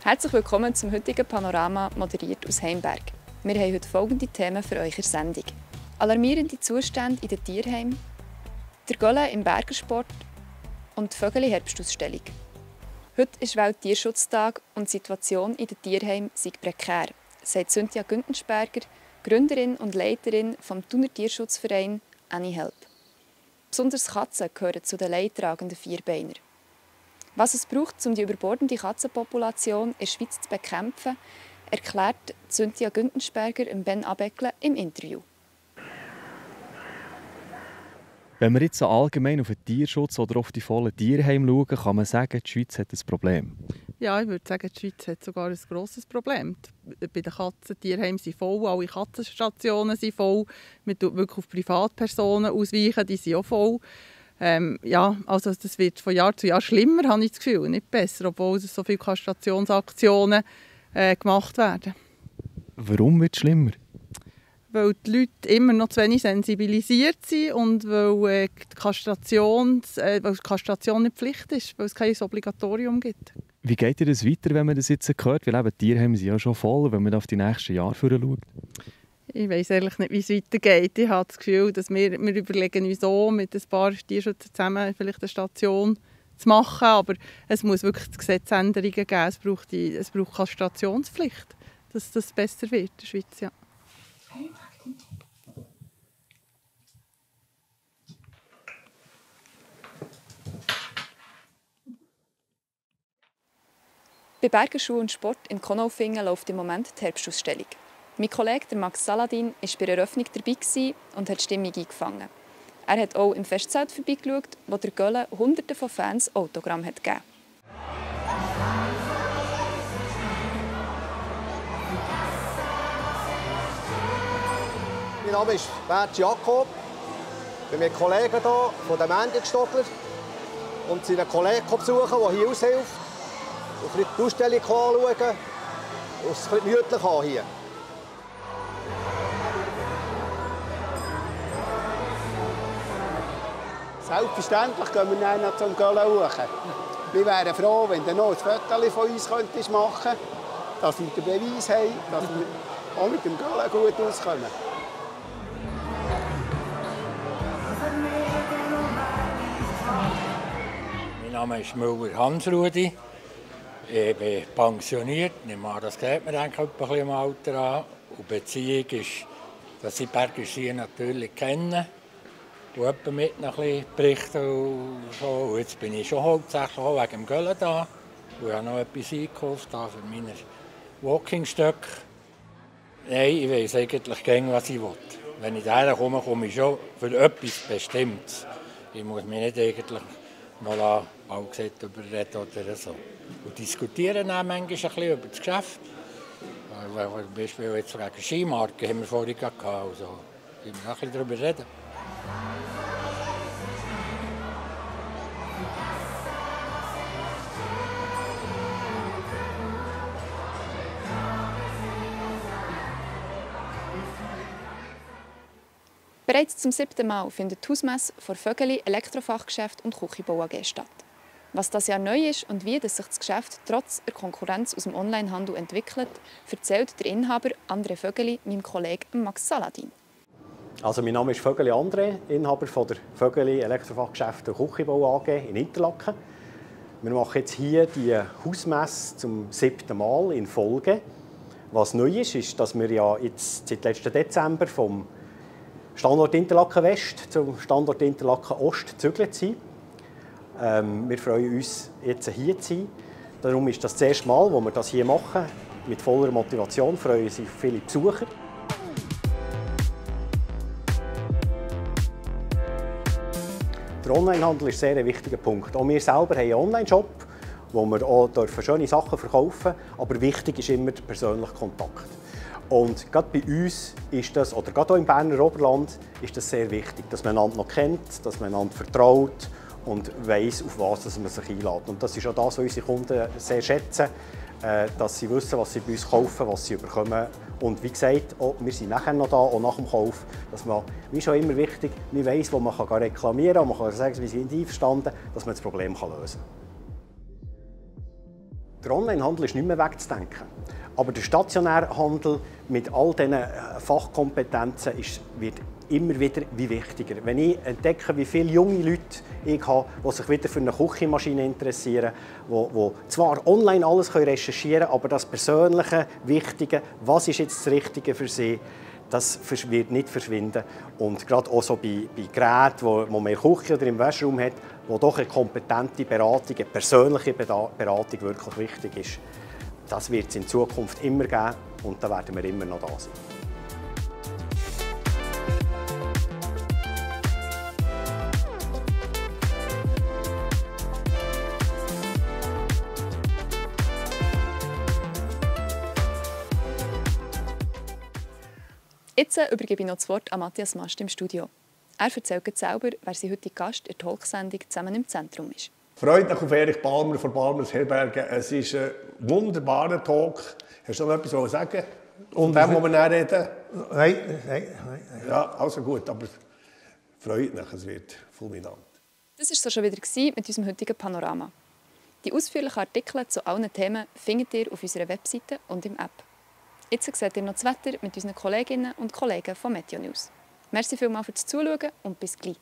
Herzlich willkommen zum heutigen Panorama, moderiert aus Heimberg. Wir haben heute folgende Themen für euch in der Sendung. Alarmierende Zustände in den Tierheimen, der Gollen im Bergersport und die Vögel-Herbstausstellung. Heute ist Welttierschutztag und die Situation in den Tierheimen sei prekär, sagt Cynthia Güntensperger, Gründerin und Leiterin vom Thuner Tierschutzverein AnyHelp. Besonders Katzen gehören zu den leidtragenden Vierbeinern. Was es braucht, um die überbordende Katzenpopulation in der Schweiz zu bekämpfen, erklärt Cynthia Güntensperger Ben Abeckle im Interview. Wenn wir jetzt so allgemein auf den Tierschutz oder auf die vollen Tierheime schauen, kann man sagen, die Schweiz hat ein Problem. Ja, ich würde sagen, die Schweiz hat sogar ein grosses Problem. Bei den Katzentierheimen sind voll, alle Katzenstationen sind voll. Man tut wirklich auf Privatpersonen ausweichen, die sind auch voll. Also das wird von Jahr zu Jahr schlimmer, habe ich das Gefühl, nicht besser, obwohl so viele Kastrationsaktionen gemacht werden. Warum wird es schlimmer? Weil die Leute immer noch zu wenig sensibilisiert sind und weil die Kastration nicht Pflicht ist, weil es kein Obligatorium gibt. Wie geht ihr das weiter, wenn man das jetzt hört? Weil eben die Tierheime sind ja schon voll, wenn man auf die nächsten Jahre schaut. Ich weiss ehrlich nicht, wie es weitergeht. Ich habe das Gefühl, dass wir überlegen uns so mit ein paar Tierschützern zusammen vielleicht eine Station zu machen. Aber es muss wirklich Gesetzänderungen geben. Es braucht Kastrationspflicht, dass das besser wird in der Schweiz. Ja. Bei Berger Schule und Sport in Konolfingen läuft im Moment die Herbstausstellung. Mein Kollege Max Saladin war bei der Eröffnung dabei und hat die Stimmung eingefangen. Er hat auch im Festzelt vorbeigeschaut, wo der Gölle Hunderten von Fans Autogramm hat gegeben. Mein Name ist Bert Jakob. Ich bin mit Kollegen hier von den Mendigstockler und seinen Kollegen besuchen, der hier aushilft. Und die Ausstellung anschauen und es ein bisschen gemütlich an hier. Selbstverständlich gehen wir dann noch zum Göllen hoch. Wir wären froh, wenn du noch ein Foto von uns machen könntest, dass wir den Beweis haben, dass wir auch mit dem Göllen gut auskommen. Mein Name ist Müller Hans-Rudi. Ich bin pensioniert. Das sieht man eigentlich ein bisschen im Alter an. Und die Beziehung ist, dass ich Bergischier natürlich kenne. Und jemand mit noch ein bisschen berichten und so. Und jetzt bin ich schon hauptsächlich auch wegen dem Göllen da. Und ich habe noch etwas eingekauft für meine Walkingstöcke. Nein, ich weiss eigentlich gerne, was ich will. Wenn ich daher komme, komme ich schon für etwas Bestimmtes. Ich muss mich nicht eigentlich mal Baugesetz überreden oder so. Und diskutieren dann manchmal ein bisschen über das Geschäft. Zum Beispiel jetzt wegen Skimarken haben wir vorhin gehabt. Also, wir ein bisschen darüber reden. Bereits zum 7. Mal findet die Hausmesse vor Vögeli, Elektrofachgeschäft und Küchenbau AG statt. Was das Jahr neu ist und wie sich das Geschäft trotz der Konkurrenz aus dem Onlinehandel entwickelt, erzählt der Inhaber André Vögeli meinem Kollegen Max Saladin. Also mein Name ist Vögeli André, Inhaber von der Vögeli Elektrofachgeschäft und Küchenbau AG in Interlaken. Wir machen jetzt hier die Hausmesse zum 7. Mal in Folge. Was neu ist, ist, dass wir ja jetzt seit letzten Dezember vom Standort Interlaken West zum Standort Interlaken Ost gezügelt sind. Wir freuen uns, jetzt hier zu sein. Darum ist das erste Mal, wo wir das hier machen. Mit voller Motivation freuen uns auf viele Besucher. Der Onlinehandel ist ein sehr wichtiger Punkt. Auch wir selber haben einen Online-Shop, wo wir auch schöne Sachen verkaufen dürfen. Aber wichtig ist immer der persönliche Kontakt. Und gerade bei uns ist das, oder gerade auch im Berner Oberland, ist das sehr wichtig, dass man einander noch kennt, dass man einander vertraut und weiss, auf was man sich einlädt. Und das ist auch das, was unsere Kunden sehr schätzen, dass sie wissen, was sie bei uns kaufen, was sie bekommen. Und wie gesagt, auch, wir sind nachher noch da, auch nach dem Kauf, dass man, wie schon immer wichtig, man weiss, wo man reklamieren kann, man kann sagen, wir sind einverstanden, dass man das Problem lösen kann. Der Onlinehandel ist nicht mehr wegzudenken. Aber der stationäre Handel mit all diesen Fachkompetenzen wird immer wieder wie wichtiger. Wenn ich entdecke, wie viele junge Leute ich habe, die sich wieder für eine Küchenmaschine interessieren, die zwar online alles recherchieren können, aber das Persönliche, Wichtige, was ist jetzt das Richtige für sie, das wird nicht verschwinden. Und gerade auch so bei Geräten, wo man in der Küche oder im Waschraum hat, wo doch eine kompetente Beratung, eine persönliche Beratung wirklich wichtig ist, das wird es in Zukunft immer geben und da werden wir immer noch da sein. Jetzt übergebe ich noch das Wort an Matthias Mast im Studio. Er erzählt selber, wer sein heutiger Gast in der Talksendung «Zusammen im Zentrum» ist. Freut mich auf Erich Balmer von Balmers Herberge. Es ist ein wunderbarer Talk. Hast du noch etwas zu sagen? Und dem, wo wir dann reden? Nein. Ja, also gut, aber freut mich, es wird fulminant. Das war es schon wieder mit unserem heutigen Panorama. Die ausführlichen Artikel zu allen Themen findet ihr auf unserer Webseite und im App. Jetzt seht ihr noch das Wetter mit unseren Kolleginnen und Kollegen von Meteo News. Merci vielmals fürs Zuschauen und bis gleich.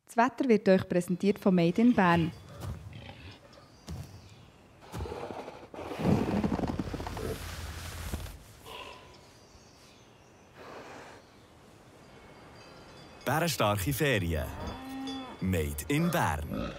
Das Wetter wird euch präsentiert von Made in Bern. Bärenstarke Ferien. Made in Bern.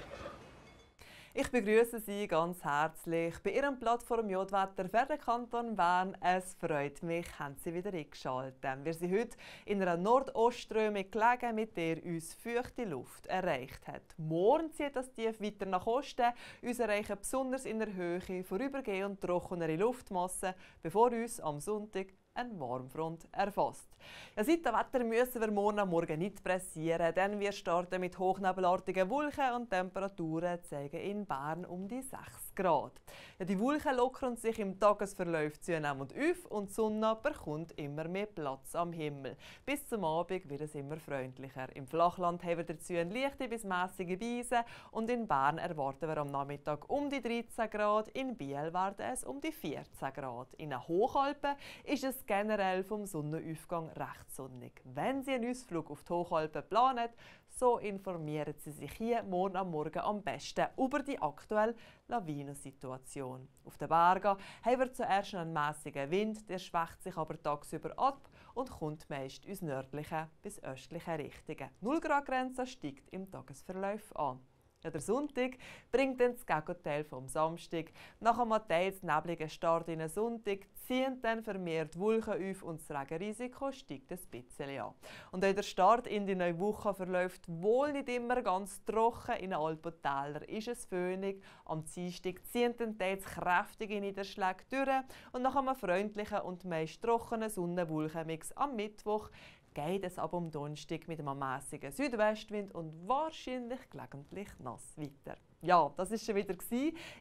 Ich begrüße Sie ganz herzlich bei Ihrem Plattform Jodwetter für den Kanton Bern. Es freut mich, haben Sie wieder eingeschaltet. Wir sind heute in einer Nordostströmung gelegen, mit der uns feuchte Luft erreicht hat. Morgen zieht das Tief weiter nach Osten. Uns erreichen besonders in der Höhe vorübergehend trockenere Luftmassen, bevor uns am Sonntag eine Warmfront erfasst. Ja, seit dem Wetter müssen wir morgen nicht pressieren, denn wir starten mit hochnebelartigen Wolken und Temperaturen zeigen in Bern um die 6 Grad. Ja, die Wolken lockern sich im Tagesverlauf zunehmend auf und die Sonne bekommt immer mehr Platz am Himmel. Bis zum Abend wird es immer freundlicher. Im Flachland haben wir dazu eine leichte bis mäßige Brise und in Bern erwarten wir am Nachmittag um die 13 Grad, in Biel werden es um die 14 Grad. In den Hochalpen ist es generell vom Sonnenaufgang recht sonnig. Wenn Sie einen Ausflug auf die Hochalpen planen, so informieren Sie sich hier morgen am Morgen am besten über die aktuelle Lawinensituation. Auf den Bergen haben wir zuerst einen mäßigen Wind, der schwächt sich aber tagsüber ab und kommt meist aus nördlichen bis östlichen Richtungen. 0 Grad Grenze steigt im Tagesverlauf an. Ja, der Sonntag bringt dann das Gegenteil vom Samstag. Nach einem teils nebligen Start in den Sonntag ziehen dann vermehrt Wolken auf und das Regenrisiko steigt ein bisschen an. Und auch der Start in die neue Woche verläuft wohl nicht immer ganz trocken. In den Alpentälern ist es föhnig. Am Dienstag ziehen dann teils kräftige Niederschläge durch. Und nach einem freundlichen und meist trockenen Sonne-Wolkenmix am Mittwoch geht es ab am Donnerstag mit einem mäßigen Südwestwind und wahrscheinlich gelegentlich nass weiter. Ja, das war schon wieder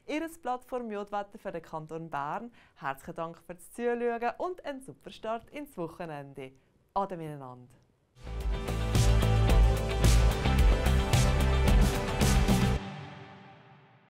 Ihr Plattform Jodwetter für den Kanton Bern. Herzlichen Dank fürs Zuschauen und einen super Start ins Wochenende. Ade miteinander.